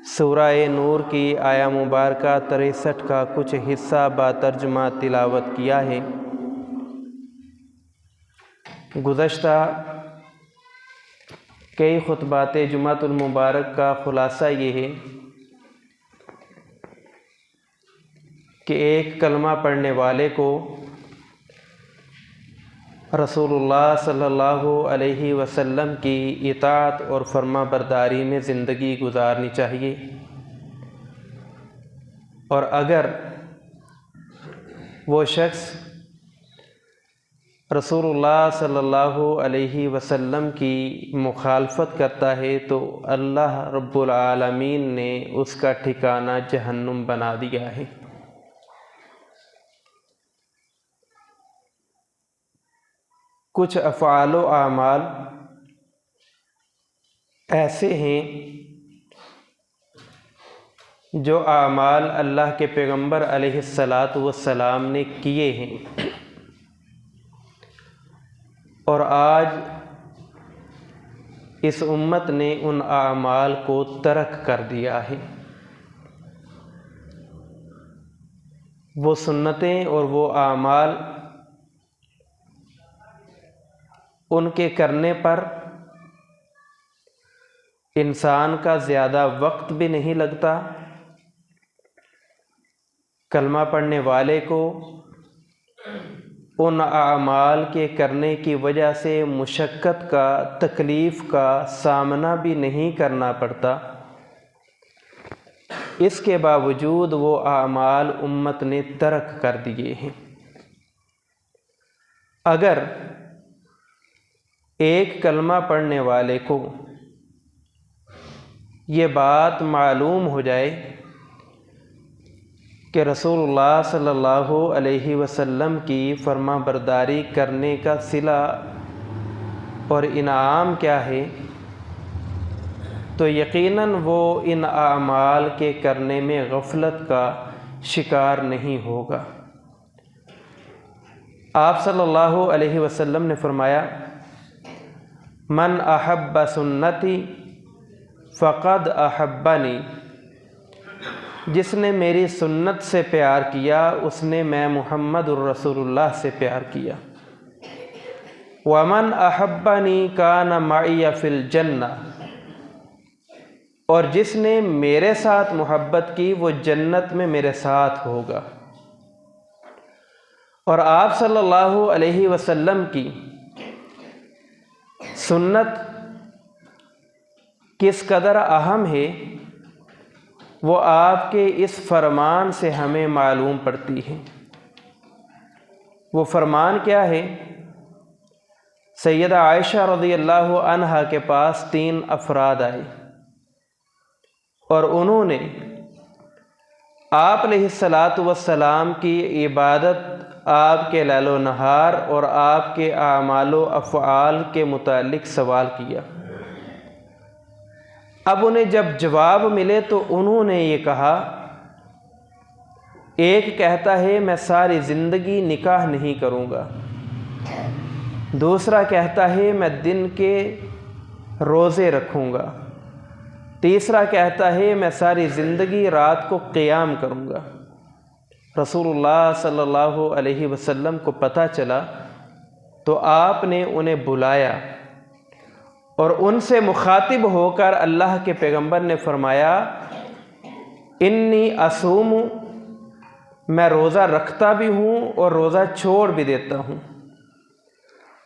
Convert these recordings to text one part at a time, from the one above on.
सूरह नूर की आया मुबारक 63 का कुछ हिस्सा बातर्जुमा तिलावत किया है। गुज़श्ता कई खुतबात जुमातुल मुबारक का ख़ुलासा ये है कि एक कलमा पढ़ने वाले को रसूलुल्लाह सल्लल्लाहु अलैहि वसल्लम की इताअत और फर्मा बरदारी में ज़िंदगी गुजारनी चाहिए, और अगर वो शख्स रसूलुल्लाह सल्लल्लाहु अलैहि वसल्लम की मुखालफत करता है तो अल्लाह रब्बुल आलमीन ने उसका ठिकाना जहन्नुम बना दिया है। कुछ अफ़आल व आमाल ऐसे हैं जो आमाल अल्लाह के पैगंबर अलैहिस्सलातु वस्सलाम ने किए हैं और आज इस उम्मत ने उन आमाल को तर्क कर दिया है। वो सुन्नतें और वो आमाल उनके करने पर इंसान का ज़्यादा वक्त भी नहीं लगता। कलमा पढ़ने वाले को उन आमाल के करने की वजह से मुशक्क़त का, तकलीफ़ का सामना भी नहीं करना पड़ता। इसके बावजूद वो आमाल उम्मत ने तर्क कर दिए हैं। अगर एक कलमा पढ़ने वाले को ये बात मालूम हो जाए कि रसूलुल्लाह सल्लल्लाहु अलैहि वसल्लम की फर्मा बरदारी करने का सिला और इनाम क्या है, तो यकीनन वो इन आमाल के करने में गफलत का शिकार नहीं होगा। आप सल्लल्लाहु अलैहि वसल्लम ने फरमाया, मन अहब्ब सुन्नती फ़क़द अहब्बनी, जिसने मेरी सुन्नत से प्यार किया उसने मैं मुहम्मदुर रसूलुल्लाह से प्यार किया। वमन अहब्बनी कान मइया फ़िल जन्ना, और जिसने मेरे साथ मोहब्बत की वो जन्नत में मेरे साथ होगा। और आप सल्लल्लाहु अलैहि वसल्लम की सुन्नत किस कदर अहम है वो आपके इस फरमान से हमें मालूम पड़ती है। वो फरमान क्या है? सैयदा आयशा रज़ियल्लाहु अन्हा के पास 3 अफराद आए और उन्होंने आप अलैहिस्सलातु वस्सलाम की इबादत, आपके लैलो नहार और आपके आमालो अफ़आल के मुतालिक सवाल किया। अब उन्हें जब जवाब मिले तो उन्होंने ये कहा, एक कहता है मैं सारी ज़िंदगी निकाह नहीं करूँगा, दूसरा कहता है मैं दिन के रोज़े रखूँगा, तीसरा कहता है मैं सारी ज़िंदगी रात को क़ियाम करूँगा। रसूलुल्लाह सल्लल्लाहु अलैहि वसल्लम को पता चला तो आपने उन्हें बुलाया और उनसे मुखातिब होकर अल्लाह के पैगंबर ने फरमाया, इन्नी असूम, मैं रोज़ा रखता भी हूँ और रोज़ा छोड़ भी देता हूँ,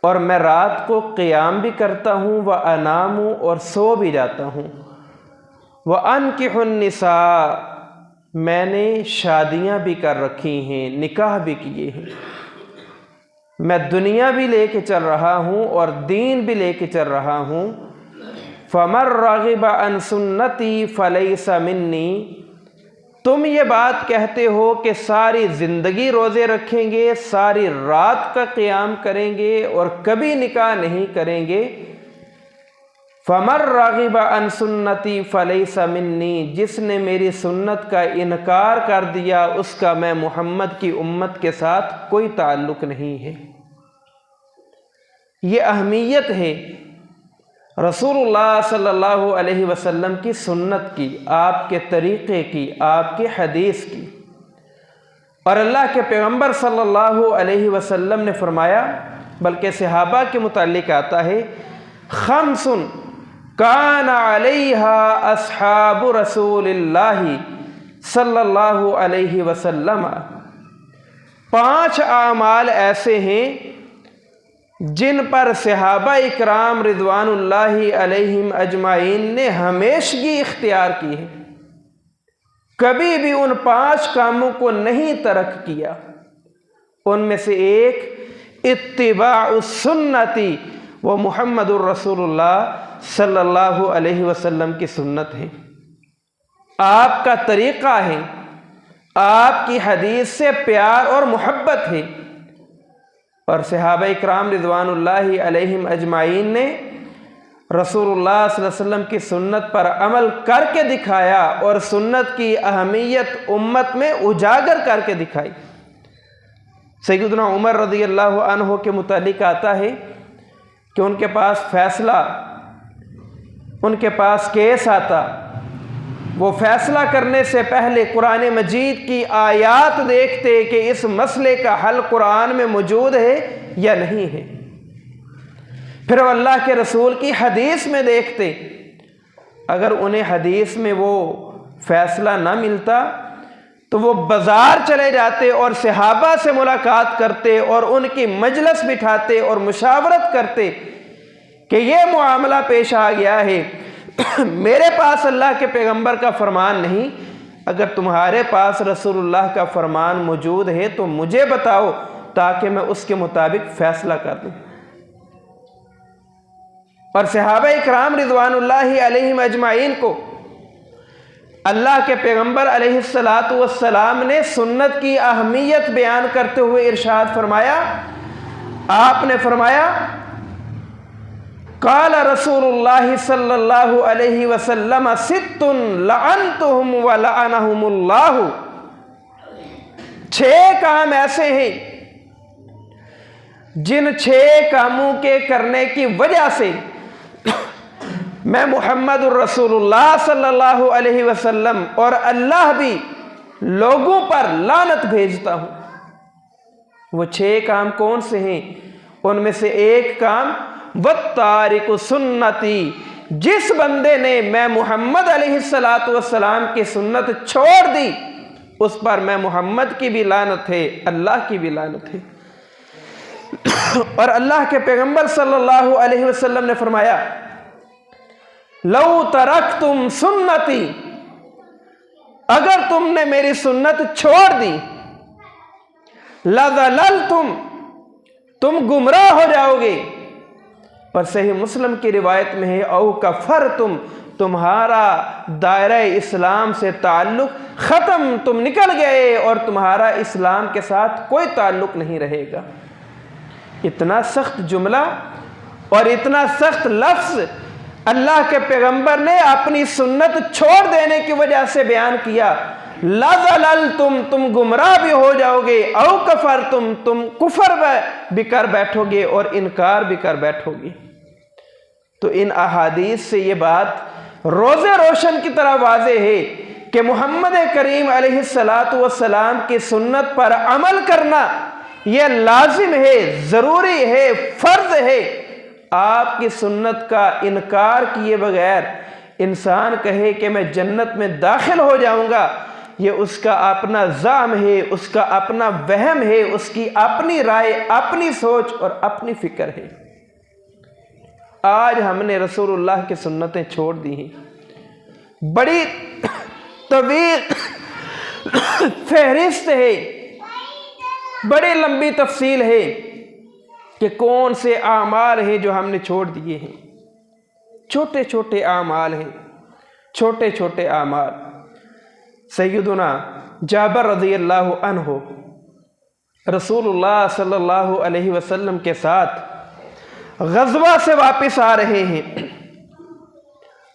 और मैं रात को क़ियाम भी करता हूँ, व अनामू, और सो भी जाता हूँ, व अनकिहुन निसा, मैंने शादियाँ भी कर रखी हैं, निकाह भी किए हैं। मैं दुनिया भी लेके चल रहा हूँ और दीन भी लेके चल रहा हूँ। फमर रागिब अन सुन्नती फलैसा मिन्नी, तुम ये बात कहते हो कि सारी ज़िंदगी रोज़े रखेंगे, सारी रात का क़ियाम करेंगे और कभी निकाह नहीं करेंगे। फमर रागिब अन सुन्नती फलैसा मिन्नी, जिसने मेरी सुन्नत का इनकार कर दिया उसका मैं मोहम्मद की उम्मत के साथ कोई ताल्लुक़ नहीं है। ये अहमियत है रसूलुल्लाह सल्लल्लाहु अलैहि वसल्लम की सुन्नत की, आपके तरीक़े की, आपकी हदीस की। और अल्लाह के पैगंबर सल्लल्लाहु अलैहि वसल्लम ने फरमाया, बल्कि सहाबा के मुतालिक आता है, खम्सुन कान अलैहा अस्हाबु रसूलिल्लाहि सल्लल्लाहु अलैहि वसल्लम। 5 आमाल ऐसे हैं जिन पर सहाबा इकराम रिदवानुल्लाहि अलैहिम अजमाइन ने हमेशगी इख्तियार की है, कभी भी उन 5 कामों को नहीं तरक किया। उनमें से एक इत्तिबाउ सुन्नती व मुहम्मदुर रसूलुल्लाह सल्लल्लाहु अलैहि वसल्लम की सुन्नत है। आपका तरीक़ा है, आपकी हदीस से प्यार और मोहब्बत है। और सहाबा इकराम रिदवानुल्लाहि अलैहिम अजमाइन ने रसूलुल्लाह सल्लल्लाहु अलैहि वसल्लम की सुन्नत पर अमल करके दिखाया और सुन्नत की अहमियत उम्मत में उजागर करके दिखाई। सैयदना उमर रज़ियल्लाहु अन्हु के मुतालिक आता है कि उनके पास फैसला, उनके पास केस आता, वो फैसला करने से पहले कुरान मजीद की आयात देखते कि इस मसले का हल कुरान में मौजूद है या नहीं है। फिर वो अल्लाह के रसूल की हदीस में देखते, अगर उन्हें हदीस में वो फैसला ना मिलता तो वो बाज़ार चले जाते और सहाबा से मुलाकात करते और उनकी मजलिस बिठाते और मुशावरत करते कि ये मामला पेश आ गया है, मेरे पास अल्लाह के पैगंबर का फरमान नहीं, अगर तुम्हारे पास रसूलुल्लाह का फरमान मौजूद है तो मुझे बताओ ताकि मैं उसके मुताबिक फैसला कर दूं। और सहाबा इकराम रिज़वानुल्लाहि अलैहिम अजमाइन को अल्लाह के पैगंबर अलैहिस्सलातु वस्सलाम ने सुन्नत की अहमियत बयान करते हुए इरशाद फरमाया, आपने फरमाया, काला रसूलुल्लाह सल्लल्लाहु अलैहि वसल्लम सित्तुन लअनतुहुम व लअनहुमुल्लाह। 6 काम ऐसे हैं जिन 6 कामों के करने की वजह से मैं मुहम्मदुर रसूलुल्लाह सल्लल्लाहु अलैहि वसल्लम और अल्लाह भी लोगों पर लानत भेजता हूं। वो 6 काम कौन से हैं? उनमें से एक काम वत्तारिकु सुन्नती, जिस बंदे ने मैं मुहम्मद अलैहिस्सलातु वस्सलाम की सुन्नत छोड़ दी उस पर मैं मुहम्मद की भी लानत है, अल्लाह की भी लानत है। और अल्लाह के पैगंबर सल्लल्लाहु अलैहि वसल्लम ने फरमाया, लौ तरक्तुम सुन्नती, अगर तुमने मेरी सुन्नत छोड़ दी, लज़ललतुम, तुम गुमराह हो जाओगे। पर सही मुस्लिम की रिवायत में है, औ कफरतुम, तुम्हारा दायरा इस्लाम से ताल्लुक ख़त्म, तुम निकल गए और तुम्हारा इस्लाम के साथ कोई ताल्लुक नहीं रहेगा। इतना सख्त जुमला और इतना सख्त लफ्ज़ अल्लाह के पैगंबर ने अपनी सुन्नत छोड़ देने की वजह से बयान किया। लज़ललतुम, तुम गुमराह भी हो जाओगे, औ कफरतुम, तुम कुफर भी कर बैठोगे और इनकार भी कर बैठोगे। तो इन अहादीस से ये बात रोज़े रोशन की तरह वाज़े है कि मुहम्मद करीम अलैहिस्सलातु वस्सलाम की सुन्नत पर अमल करना यह लाजिम है, ज़रूरी है, फ़र्ज़ है। आपकी सुन्नत का इनकार किए बगैर इंसान कहे कि मैं जन्नत में दाखिल हो जाऊंगा, ये उसका अपना ज़ाम है, उसका अपना वहम है, उसकी अपनी राय, अपनी सोच और अपनी फ़िक्र है। आज हमने रसूलुल्लाह की सुन्नतें छोड़ दी हैं। बड़ी तवील फहरिस्त है, बड़ी लंबी तफसील है कि कौन से आमाल हैं जो हमने छोड़ दिए हैं। छोटे छोटे आमाल हैं, छोटे छोटे आमाल। सैयदुना जाबर रज़ियल्लाहु अन्हु रसूलुल्लाह सल्लल्लाहु अलैहि वसल्लम के साथ ग़ज़वा से वापस आ रहे हैं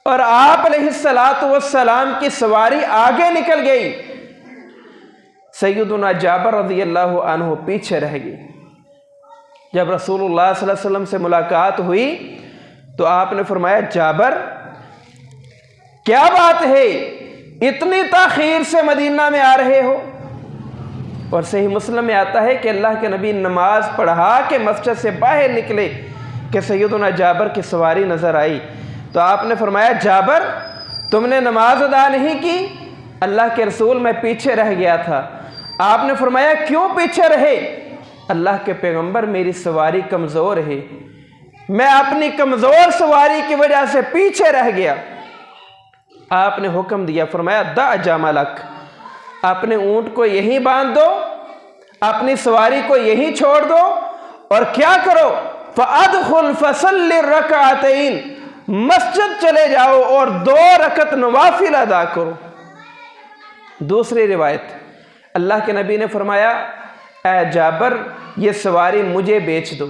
और आप अलैहिस्सलातु वस्सलाम की सवारी आगे निकल गई। सैयदुना जाबर रज़ियल्लाहु अन्हु पीछे रह गए। जब रसूलुल्लाह सल्लल्लाहु अलैहि वसल्लम से मुलाकात हुई तो आपने फरमाया जाबर क्या बात है, इतनी ताखीर से मदीना में आ रहे हो। और सही मुस्लिम में आता है कि अल्लाह के नबी नमाज पढ़ा के मस्जिद से बाहर निकले कि सैयदना जाबर की सवारी नज़र आई। तो आपने फरमाया जाबर तुमने नमाज अदा नहीं की। अल्लाह के रसूल मैं पीछे रह गया था। आपने फरमाया क्यों पीछे रहे। अल्लाह के पैगंबर मेरी सवारी कमज़ोर है, मैं अपनी कमज़ोर सवारी की वजह से पीछे रह गया। आपने हुक्म दिया, फरमाया दा जामलक, अपने ऊंट को यहीं बांध दो, अपनी सवारी को यहीं छोड़ दो और क्या करो, फअदखुल फसल्लि रकअतैन, मस्जिद चले जाओ और 2 रकत नवाफिल अदा करो। दूसरी रिवायत अल्लाह के नबी ने फरमाया ऐ जाबर ये सवारी मुझे बेच दो।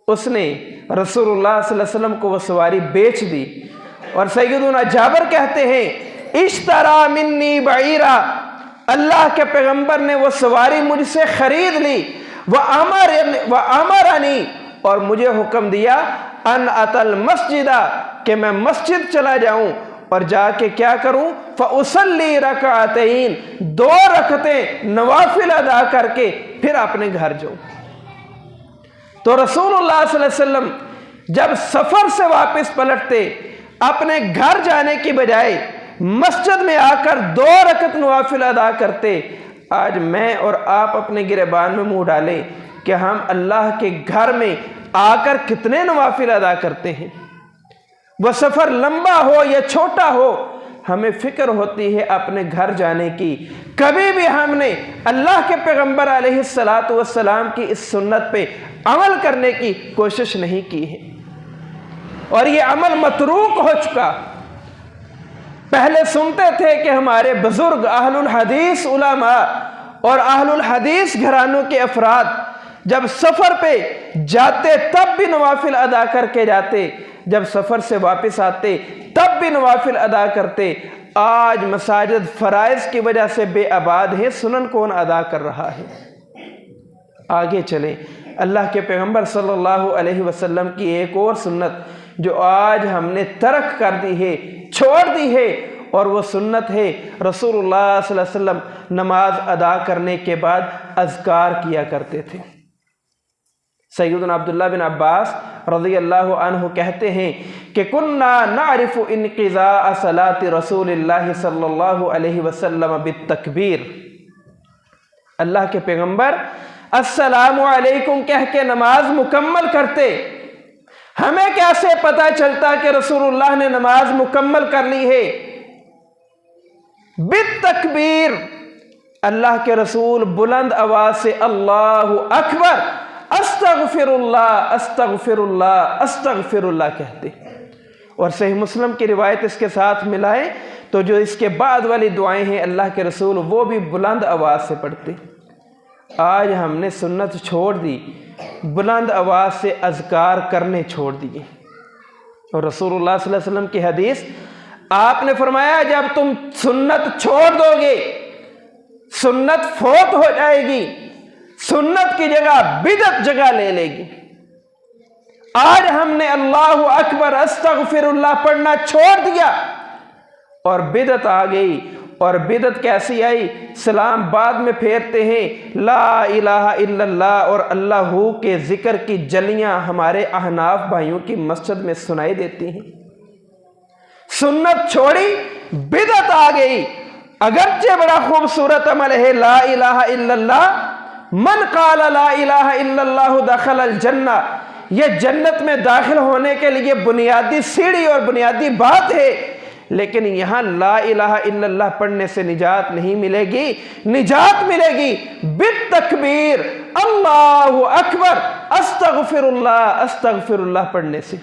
उसने रसूलुल्लाह सल्लल्लाहु अलैहि वसल्लम को वह सवारी बेच दी। और सैयदना जाबर कहते हैं इश्तरा मिन्नी बईरा, अल्लाह के पैगंबर ने वो सवारी मुझसे खरीद ली। वह अमरनी, और मुझे हुक्म दिया अन अतल मस्जिदा, कि मैं मस्जिद चला जाऊं और जाके क्या करूं, फउसल्ली रकअतैन, 2 रकतें नवाफिल अदा करके फिर अपने घर जाऊं। तो रसूलुल्लाह सल्लल्लाहु अलैहि वसल्लम जब सफर से वापस पलटते, अपने घर जाने की बजाय मस्जिद में आकर 2 रकत नवाफिल अदा करते। आज मैं और आप अपने गिरेबान में मुंह डालें कि हम अल्लाह के घर में आकर कितने नवाफिल अदा करते हैं। वह सफ़र लंबा हो या छोटा हो, हमें फ़िक्र होती है अपने घर जाने की। कभी भी हमने अल्लाह के पैगंबर अलैहिस्सलातु वस्सलाम की इस सुन्नत पे अमल करने की कोशिश नहीं की है और ये अमल मतरूक हो चुका। पहले सुनते थे कि हमारे बुजुर्ग अहलुल हदीस उलमा और अहलुल हदीस घरानों के अफराद जब सफ़र पे जाते तब भी नवाफिल अदा करके जाते, जब सफ़र से वापस आते तब भी नवाफिल अदा करते। आज मसाजिद फ़राइज़ की वजह से बेआबाद है, सुनन कौन अदा कर रहा है। आगे चले, अल्लाह के पैगंबर सल्लल्लाहु अलैहि वसल्लम की एक और सुन्नत जो आज हमने तर्क कर दी है, छोड़ दी है, और वो सुन्नत है रसूलुल्लाह सल्लल्लाहु अलैहि वसल्लम नमाज अदा करने के बाद अज़कार किया करते थे। सैयदना अब्दुल्लाह बिन अब्बास रज़ियल्लाहु अन्हु कहते हैं कि कुन्ना नारिफु इनक़िज़ा सलाति रसूलिल्लाह सल्लल्लाहु अलैहि वसल्लम बित्तकबीर, अल्लाह के पैगंबर अस्सलामु अलैकुम कह के नमाज मुकम्मल करते। हमें कैसे पता चलता कि रसूलुल्लाह ने नमाज मुकम्मल कर ली है? बित्तकबीर, अल्लाह के रसूल बुलंद आवाज से अल्लाहु अकबर, अस्तगफिरुल्लाह अस्तगफिरुल्लाह अस्तगफिरुल्लाह कहते। और सही मुस्लिम की रिवायत इसके साथ मिलाए तो जो इसके बाद वाली दुआएं हैं अल्लाह के रसूल वो भी बुलंद आवाज़ से पढ़ते। आज हमने सुन्नत छोड़ दी, बुलंद आवाज़ से अज़कार करने छोड़ दिए। और रसूलुल्लाह सल्लल्लाहु अलैहि वसल्लम की हदीस, आपने फरमाया जब तुम सुन्नत छोड़ दोगे सुन्नत फौत हो जाएगी, सुन्नत की जगह बिदअत जगह ले लेगी। आज हमने अल्लाहु अकबर अस्तगफिरुल्लाह पढ़ना छोड़ दिया और बिदअत आ गई। और बिदअत कैसी आई? सलाम बाद में फेरते हैं, ला इलाहा इल्लल्लाह और अल्लाहू के जिक्र की जलियां हमारे अहनाफ भाइयों की मस्जिद में सुनाई देती हैं। सुन्नत छोड़ी, बिदअत आ गई। अगरचे बड़ा खूबसूरत अमल है ला इलाहा इल्लल्लाह, मन काला ला इलाहा इल्लल्लाह दखलल जन्ना, यह जन्नत में दाखिल होने के लिए बुनियादी सीढ़ी और बुनियादी बात है। लेकिन यहाँ ला इलाहा इल्लल्लाह पढ़ने से निजात नहीं मिलेगी, निजात मिलेगी बित्तकबीर अल्लाहु अकबर अस्तगफिरुल्लाह अस्तगफिरुल्लाह पढ़ने से।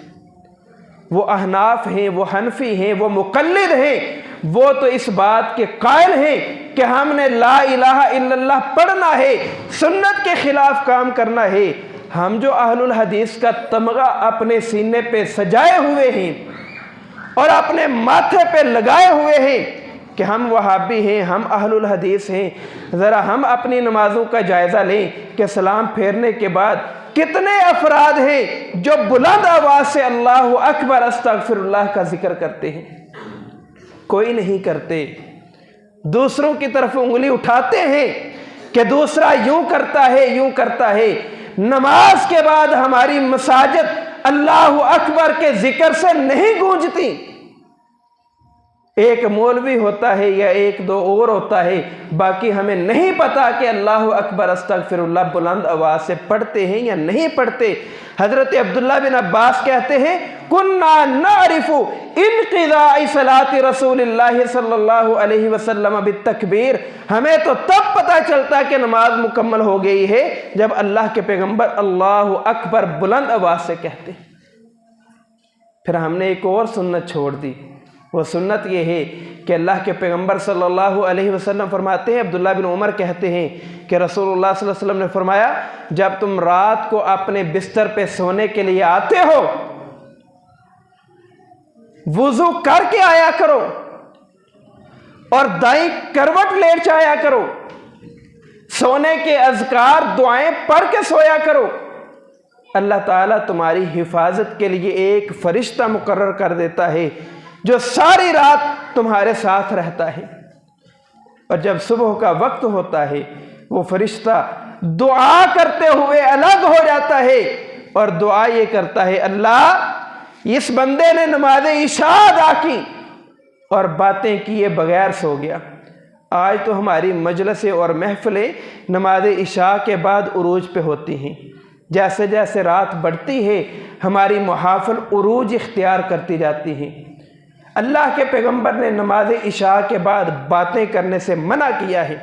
वो अहनाफ हैं, वो हनफी हैं, वो मुकल्लिद हैं, वो तो इस बात के कायल हैं कि हमने ला इलाहा इल्लल्लाह पढ़ना है, सुन्नत के खिलाफ काम करना है। हम जो अहलुल हदीस का तमगा अपने सीने पे सजाए हुए हैं और अपने माथे पे लगाए हुए हैं कि हम वहाबी हैं, हम अहलुल हदीस हैं, ज़रा हम अपनी नमाज़ों का जायज़ा लें कि सलाम फेरने के बाद कितने अफराद हैं जो बुलंद आवाज से अल्लाहु अकबर अस्तगफिरुल्लाह का जिक्र करते हैं? कोई नहीं करते। दूसरों की तरफ उंगली उठाते हैं कि दूसरा यूं करता है, यूं करता है। नमाज के बाद हमारी मसाजिद अल्लाहु अकबर के जिक्र से नहीं गूंजती। एक मौलवी होता है या एक दो और होता है, बाकी हमें नहीं पता कि अल्लाहु अकबर अस्तगफिरुल्लाह बुलंद आवाज से पढ़ते हैं या नहीं पढ़ते। हजरत अब्दुल्लाह बिन अब्बास कहते हैं, कुन्ना नारिफु इनक़िज़ाअ सलाति रसूलिल्लाह सल्लल्लाहु अलैहि वसल्लम बित्तकबीर। हमें तो तब पता चलता कि नमाज मुकम्मल हो गई है जब अल्लाह के पैगंबर अल्लाहु अकबर बुलंद आवाज से कहते। फिर हमने एक और सुन्नत छोड़ दी। वो सुन्नत ये है कि अल्लाह के पैगंबर सल्लल्लाहु अलैहि वसल्लम फरमाते हैं, अब्दुल्लाह बिन उमर कहते हैं कि रसूलुल्लाह सल्लल्लाहु अलैहि वसल्लम ने फरमाया, जब तुम रात को अपने बिस्तर पे सोने के लिए आते हो, वुजू करके आया करो और दाईं करवट लेट जाया करो। सोने के अज़कार दुआएं पढ़ के सोया करो। अल्लाह ताला तुम्हारी हिफाजत के लिए एक फरिश्ता मुकर्रर कर देता है जो सारी रात तुम्हारे साथ रहता है। और जब सुबह का वक्त होता है, वो फरिश्ता दुआ करते हुए अलग हो जाता है और दुआ ये करता है, अल्लाह इस बंदे ने नमाज इशा अदा की और बातें किए बगैर सो गया। आज तो हमारी मजलिसें और महफिलें नमाज इशा के बाद उरूज पे होती हैं। जैसे जैसे रात बढ़ती है, हमारी मुहाफिल उरूज इख्तियार करती जाती हैं। अल्लाह के पैगंबर ने नमाज इशा के बाद बातें करने से मना किया है।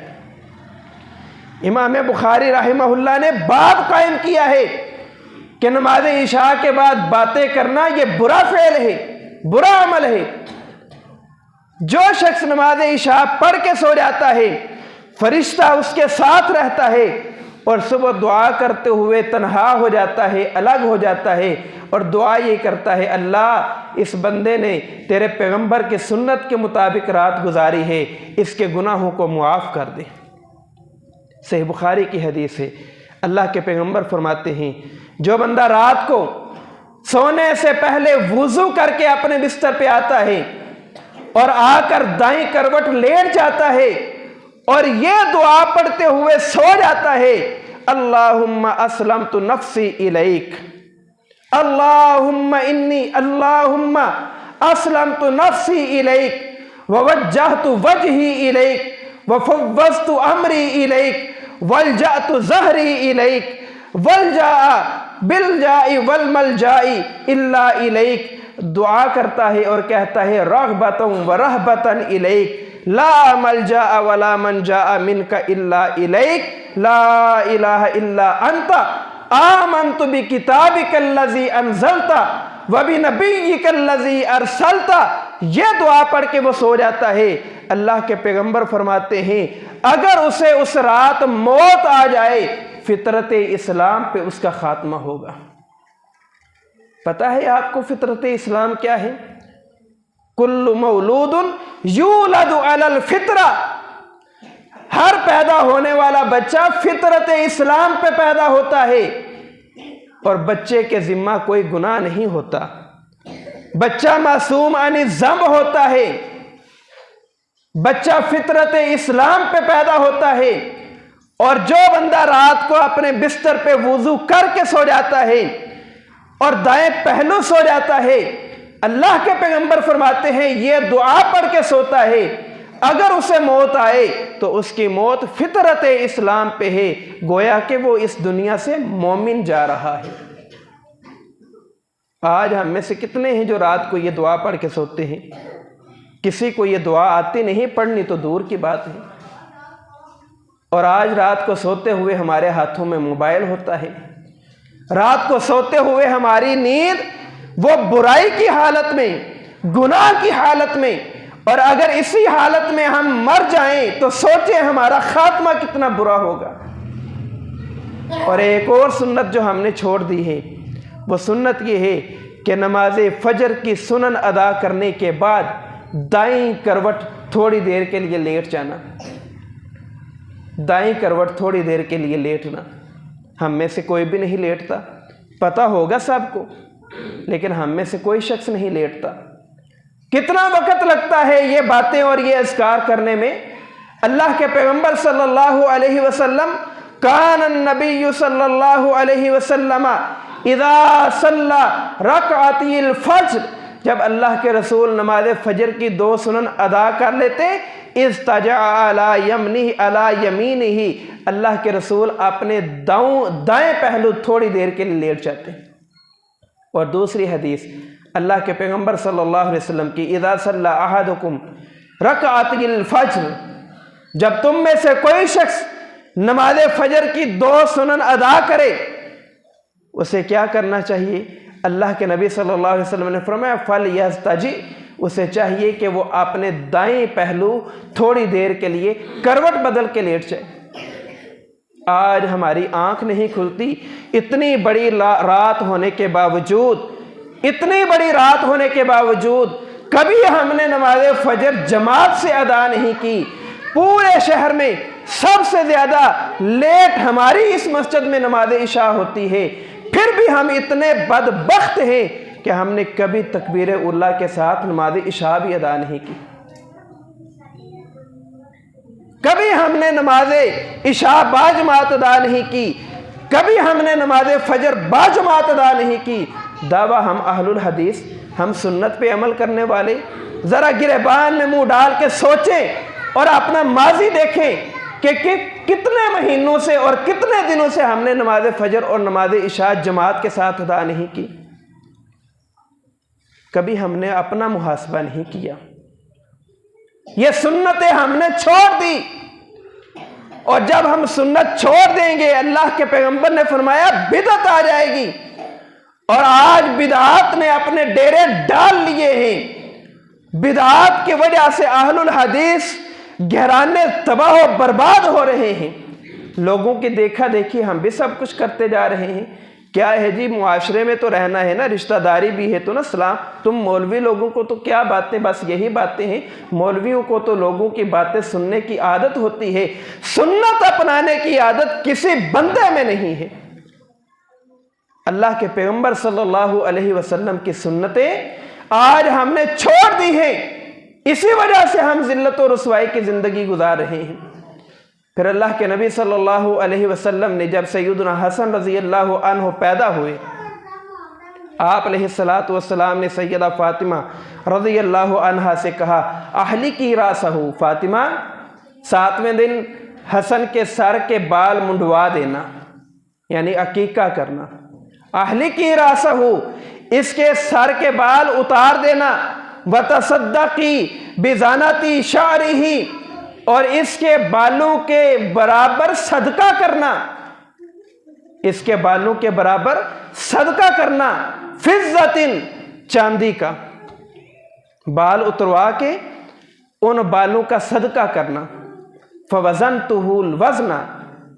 इमाम बुखारी रहमहुल्लाह ने बाब कायम किया है कि नमाज इशा के बाद बातें करना यह बुरा फेल है, बुरा अमल है। जो शख्स नमाज इशा पढ़ के सो जाता है, फरिश्ता उसके साथ रहता है और सुबह दुआ करते हुए तन्हा हो जाता है, अलग हो जाता है और दुआ ये करता है, अल्लाह इस बंदे ने तेरे पैगंबर के सुन्नत के मुताबिक रात गुजारी है, इसके गुनाहों को मुआफ़ कर दे। सही बुखारी की हदीस है। अल्लाह के पैगंबर फरमाते हैं, जो बंदा रात को सोने से पहले वुज़ू करके अपने बिस्तर पे आता है और आकर दाईं करवट लेट जाता है और ये दुआ पढ़ते हुए सो जाता है, अल्लाहुम्मा अस्लमतु नफ्सी इलैक, अल्लाहुम्मा इन्नी अल्लाहुम्मा अस्लमतु नफ्सी इलैक ववज्जहतु वजही इलैक वफव्वज़तु अमरी इलैक वलजअतु ज़हरी इलैक वलजाअ बिलजाई वलमलजाई इल्ला इलैक। दुआ करता है और कहता है, रग़बतन व रहबतन इलैक ला मलजा वला मनजा मिनका इल्ला इलैक ला इलाहा इल्ला अंता आमनतु बिकिताबिकल्लज़ी अंज़लता व बिनबिय्यिकल्लज़ी अरसलता। ये दुआ पढ़ के वो सो जाता है। अल्लाह के पैगंबर फरमाते हैं, अगर उसे उस रात मौत आ जाए, फितरत इस्लाम पे उसका खात्मा होगा। पता है आपको फितरत इस्लाम क्या है? कुल्लु मौलूदुन यूलदु अलल फितरा, हर पैदा होने वाला बच्चा फितरत इस्लाम पे पैदा होता है और बच्चे के जिम्मा कोई गुनाह नहीं होता। बच्चा मासूम अन ज़ंब होता है, बच्चा फितरत इस्लाम पे पैदा होता है। और जो बंदा रात को अपने बिस्तर पे वुजू करके सो जाता है और दाएं पहलू सो जाता है, अल्लाह के पैगंबर फरमाते हैं, ये दुआ पढ़ के सोता है, अगर उसे मौत आए तो उसकी मौत फितरत इस्लाम पे है, गोया कि वो इस दुनिया से मोमिन जा रहा है। आज हम में से कितने हैं जो रात को ये दुआ पढ़ के सोते हैं? किसी को ये दुआ आती नहीं, पढ़नी तो दूर की बात है। और आज रात को सोते हुए हमारे हाथों में मोबाइल होता है। रात को सोते हुए हमारी नींद वो बुराई की हालत में, गुनाह की हालत में, और अगर इसी हालत में हम मर जाएं तो सोचें हमारा खात्मा कितना बुरा होगा। और एक और सुन्नत जो हमने छोड़ दी है, वो सुन्नत ये है कि नमाज फजर की सुनन अदा करने के बाद दाईं करवट थोड़ी देर के लिए लेट जाना, दाईं करवट थोड़ी देर के लिए लेटना। हम में से कोई भी नहीं लेटता, पता होगा सबको, लेकिन हम में से कोई शख्स नहीं लेटता। कितना वक्त लगता है ये बातें और ये अज़कार करने में। अल्लाह के पैगंबर सल्लल्लाहु अलैहि वसल्लम, कान नबी सल्लल्लाहु अलैहि वसल्लम इज़ा सल्ला रकअतिल फज्र, जब अल्लाह के रसूल नमाज फजर की 2 सुनन अदा कर लेते, इज़्तजा अला यमनी अला यमीनिही, अल्लाह के रसूल अपने दाएं पहलू थोड़ी देर के लिए लेट जाते। और दूसरी हदीस अल्लाह के पैगंबर सल्लल्लाहु अलैहि वसल्लम की, इज़ा सल्ला अहदुकुम रकअतिल फज्र, जब तुम में से कोई शख्स नमाज फजर की 2 सुनन अदा करे, उसे क्या करना चाहिए? अल्लाह के नबी सल्लल्लाहु अलैहि वसल्लम ने फरमाया, फल यस्तजी, उसे चाहिए कि वो अपने दाएं पहलू थोड़ी देर के लिए करवट बदल के लेट जाए। आज हमारी आंख नहीं खुलती, इतनी बड़ी रात होने के बावजूद, इतनी बड़ी रात होने के बावजूद कभी हमने नमाज फजर जमात से अदा नहीं की। पूरे शहर में सबसे ज़्यादा लेट हमारी इस मस्जिद में नमाज इशा होती है, फिर भी हम इतने बदबख्त हैं कि हमने कभी तकबीर उला के साथ नमाज इशा भी अदा नहीं की। कभी हमने नमाज इशा बाजमात अदा नहीं की, कभी हमने नमाज फजर बाजमात अदा नहीं की। दावा हम अहलुल हदीस, हम सुन्नत पे अमल करने वाले। ज़रा गिरेबान में मुंह डाल के सोचें और अपना माजी देखें कि कितने महीनों से और कितने दिनों से हमने नमाज फजर और नमाज इशा जमात के साथ अदा नहीं की। कभी हमने अपना मुहासबा नहीं किया। ये सुन्नतें हमने छोड़ दी, और जब हम सुन्नत छोड़ देंगे, अल्लाह के पैगंबर ने फरमाया बिदअत आ जाएगी। और आज बिदअत ने अपने डेरे डाल लिए हैं। बिदअत की वजह से अहलुल हदीस घराने तबाह और बर्बाद हो रहे हैं। लोगों की देखा देखी हम भी सब कुछ करते जा रहे हैं। क्या है जी, मुआशरे में तो रहना है ना, रिश्तेदारी भी है तो ना सलाम। तुम मौलवी लोगों को तो क्या बातें, बस यही बातें हैं। मौलवियों को तो लोगों की बातें सुनने की आदत होती है, सुन्नत अपनाने की आदत किसी बंदे में नहीं है। अल्लाह के पैगंबर सल्लल्लाहु अलैहि वसल्लम की सुन्नतें आज हमने छोड़ दी हैं। इसी वजह से हम जिल्लत और रुसवाई की ज़िंदगी गुजार रहे हैं। फिर अल्लाह के नबी सल्लल्लाहु अलैहि वसल्लम ने जब सैयदना हसन रज़ी अल्लाह अन्हु पैदा हुए, आप अलैहिस्सलातु वस्सलाम ने सैयदा फ़ातिमा रज़ी अल्लाह अन्हा से कहा, अहली की रासहु, फ़ातिमा 7वें दिन हसन के सर के बाल मुंडवा देना, यानी अकीका करना। अहली की रासहु, इसके सर के बाल उतार देना। वतसद्दक़ी बिज़ानती शारिही, और इसके बालों के बराबर सदका करना, इसके बालों के बराबर सदका करना। फिज़्ज़तिन, चांदी का, बाल उतरवा के उन बालों का सदका करना। फ़वज़नतुहुल वज़ना,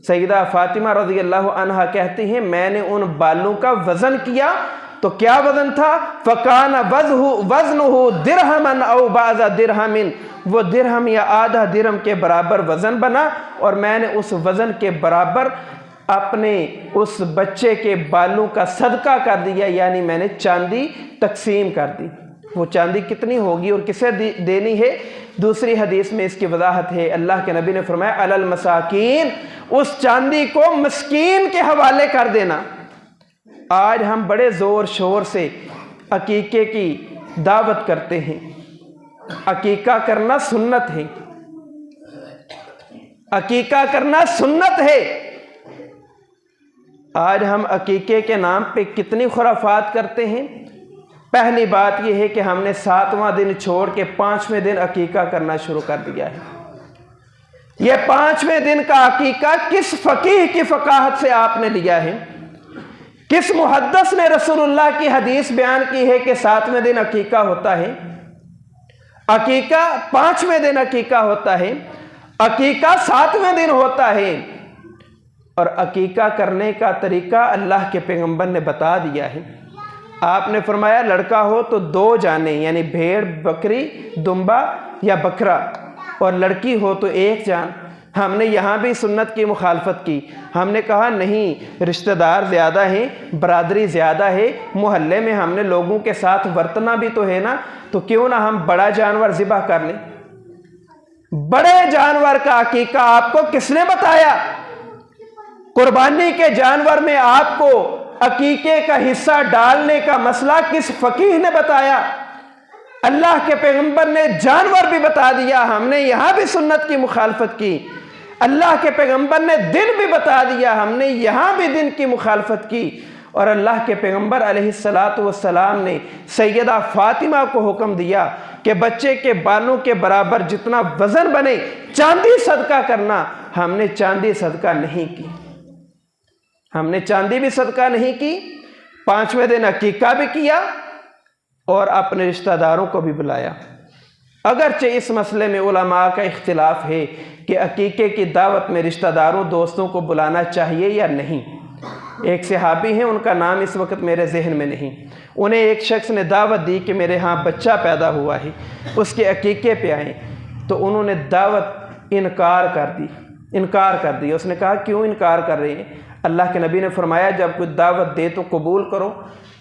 सैयदा फ़ातिमा रज़ी अल्लाह अन्हा कहती हैं, मैंने उन बालों का वज़न किया। तो क्या वज़न था? फ़कान वज़नुहु दिरहमन औ बाज़ा दिरहमिन, वो दिरहम या आधा दिरहम के बराबर वज़न बना, और मैंने उस वज़न के बराबर अपने उस बच्चे के बालों का सदका कर दिया, यानी मैंने चांदी तकसीम कर दी। वो चांदी कितनी होगी और किसे देनी है? दूसरी हदीस में इसकी वजाहत है। अल्लाह के नबी ने फरमाया, अलल मसाकीन, उस चांदी को मस्कीन के हवाले कर देना। आज हम बड़े ज़ोर शोर से अकीके की दावत करते हैं। अकीका करना सुन्नत है, अकीका करना सुन्नत है। आज हम अकीके के नाम पे कितनी खुराफात करते हैं। पहली बात यह है कि हमने 7वां दिन छोड़ के 5वें दिन अकीका करना शुरू कर दिया है। यह 5वें दिन का अकीका किस फ़कीह की फ़काहत से आपने लिया है? किस मुहद्दिस ने रसूलुल्लाह की हदीस बयान की है कि 7वें दिन अकीका होता है? अकीका 5वें दिन अकीका होता है, अकीका 7वें दिन होता है। और अकीका करने का तरीका अल्लाह के पैगंबर ने बता दिया है। आपने फरमाया, लड़का हो तो 2 जाने, यानी भेड़, बकरी, दुम्बा या बकरा, और लड़की हो तो 1 जान। हमने यहाँ भी सुन्नत की मुखालफत की। हमने कहा नहीं, रिश्तेदार ज़्यादा हैं, बरादरी ज़्यादा है, मोहल्ले में हमने लोगों के साथ वर्तना भी तो है ना, तो क्यों ना हम बड़ा जानवर ज़िबा कर लें। बड़े जानवर का अकीका आपको किसने बताया? कुर्बानी के जानवर में आपको अकीके का हिस्सा डालने का मसला किस फकीह ने बताया? अल्लाह के पैगंबर ने जानवर भी बता दिया, हमने यहां भी सुन्नत की मुखालफत की। अल्लाह के पैगंबर ने दिन भी बता दिया, हमने यहां भी दिन की मुखालफत की। और अल्लाह के पैगंबर अलैहिस्सलातु वस्सलाम ने सैयदा फातिमा को हुक्म दिया कि बच्चे के बालों के बराबर जितना वजन बने चांदी सदका करना। हमने चांदी सदका नहीं की, हमने चांदी भी सदका नहीं की, 5वें दिन अकीका भी किया और अपने रिश्तेदारों को भी बुलाया। अगरचे इस मसले में उलमा का इख्तिलाफ है कि अकीके की दावत में रिश्तेदारों दोस्तों को बुलाना चाहिए या नहीं। एक सहाबी हैं, उनका नाम इस वक्त मेरे जहन में नहीं, उन्हें एक शख्स ने दावत दी कि मेरे यहाँ बच्चा पैदा हुआ है, उसके अकीके पे आए, तो उन्होंने दावत इनकार कर दी। उसने कहा क्यों इनकार कर रहे हैं? अल्लाह के नबी ने फरमाया जब कोई दावत दे तो कबूल करो।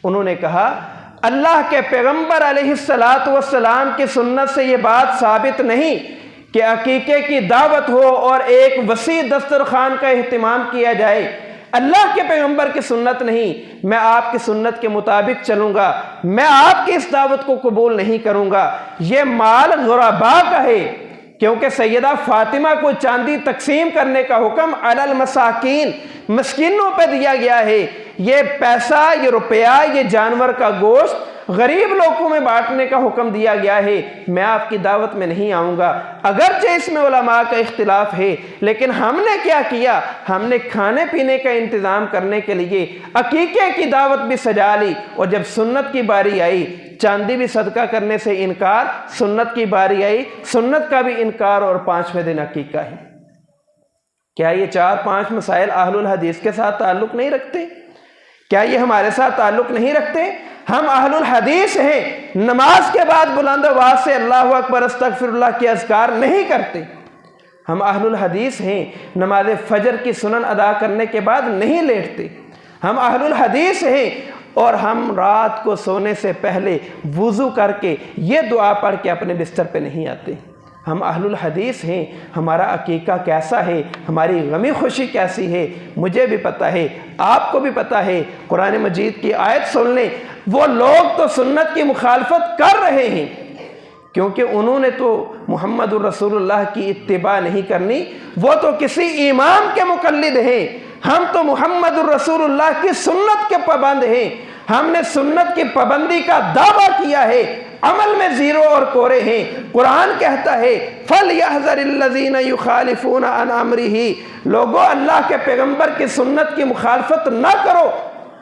उन्होंने कहा अल्लाह के पैगंबर अलैहिस्सलातु वस्सलाम की सुन्नत से ये बात साबित नहीं कि अकीके की दावत हो और एक वसी दस्तरखान का एहतमाम किया जाए। अल्लाह के पैगंबर की सुन्नत नहीं, मैं आपकी सुन्नत के मुताबिक चलूंगा, मैं आपकी इस दावत को कबूल नहीं करूंगा। ये माल गुरबा का है, क्योंकि सैयदा फातिमा को चांदी तकसीम करने का हुक्म अलल मसाकीन, मस्कीनों पे दिया गया है। ये पैसा, ये रुपया, ये जानवर का गोश्त गरीब लोगों में बांटने का हुक्म दिया गया है। मैं आपकी दावत में नहीं आऊँगा। अगरचे इसमें उलमा का इख्तिलाफ है, लेकिन हमने क्या किया? हमने खाने पीने का इंतज़ाम करने के लिए अकीके की दावत भी सजा ली, और जब सुन्नत की बारी आई, चांदी भी सदका करने से इनकार, सुन्नत की बारी आई, सुन्नत का भी इनकार, और 5वें दिन अकीका है। क्या ये 4-5 मसाइल अहलुल हदीस के साथ ताल्लुक़ नहीं रखते? क्या ये हमारे साथ ताल्लुक़ नहीं रखते? हम अहलुल हदीस हैं, नमाज के बाद बुलंद आवाज़ से अल्लाहु अकबर अस्तगफिरुल्लाह के अज़कार नहीं करते। हम अहलुल हदीस हैं, नमाज फजर की सुनन अदा करने के बाद नहीं लेटते। हम अहलुल हदीस हैं और हम रात को सोने से पहले वुज़ू करके ये दुआ पढ़ के अपने बिस्तर पे नहीं आते। हम अहलुल हदीस हैं। हमारा अकीका कैसा है, हमारी गमी खुशी कैसी है, मुझे भी पता है, आपको भी पता है। कुरान मजीद की आयत सुन लें, वो लोग तो सुन्नत की मुखालफत कर रहे हैं क्योंकि उन्होंने तो मुहम्मदुर रसूलुल्लाह की इत्तिबा नहीं करनी, वो तो किसी इमाम के मुकल्लिद हैं। हम तो मुहम्मदुर रसूलुल्लाह की सुन्नत के पाबंद हैं। हमने सुन्नत की पाबंदी का दावा किया है, अमल में जीरो और कोरे हैं। कुरान कहता है फलयहज़रिल्लज़ीना युखालिफूना अन अम्रिही, लोगों अल्लाह के पैगंबर की सुन्नत की मुखालफत ना करो,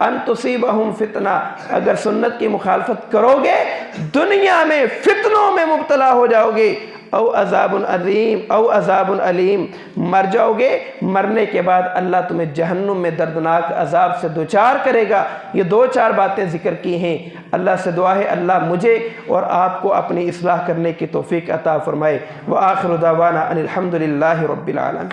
अन तुसीबहुम फितना, अगर सुन्नत की मुखालफत करोगे दुनिया में फितनों में मुब्तला हो जाओगे, औ अज़ाबुन अज़ीम औ अज़ाबुन अलीम, मर जाओगे, मरने के बाद अल्लाह तुम्हें जहन्नुम में दर्दनाक अज़ाब से दुचार करेगा। ये 2-4 बातें ज़िक्र की हैं। अल्लाह से दुआ है अल्लाह मुझे और आपको अपनी इस्लाह करने की तौफीक अता फ़रमाए। व आखिरु दावाना अनिल हम्दुलिल्लाहि रब्बिल आलमीन।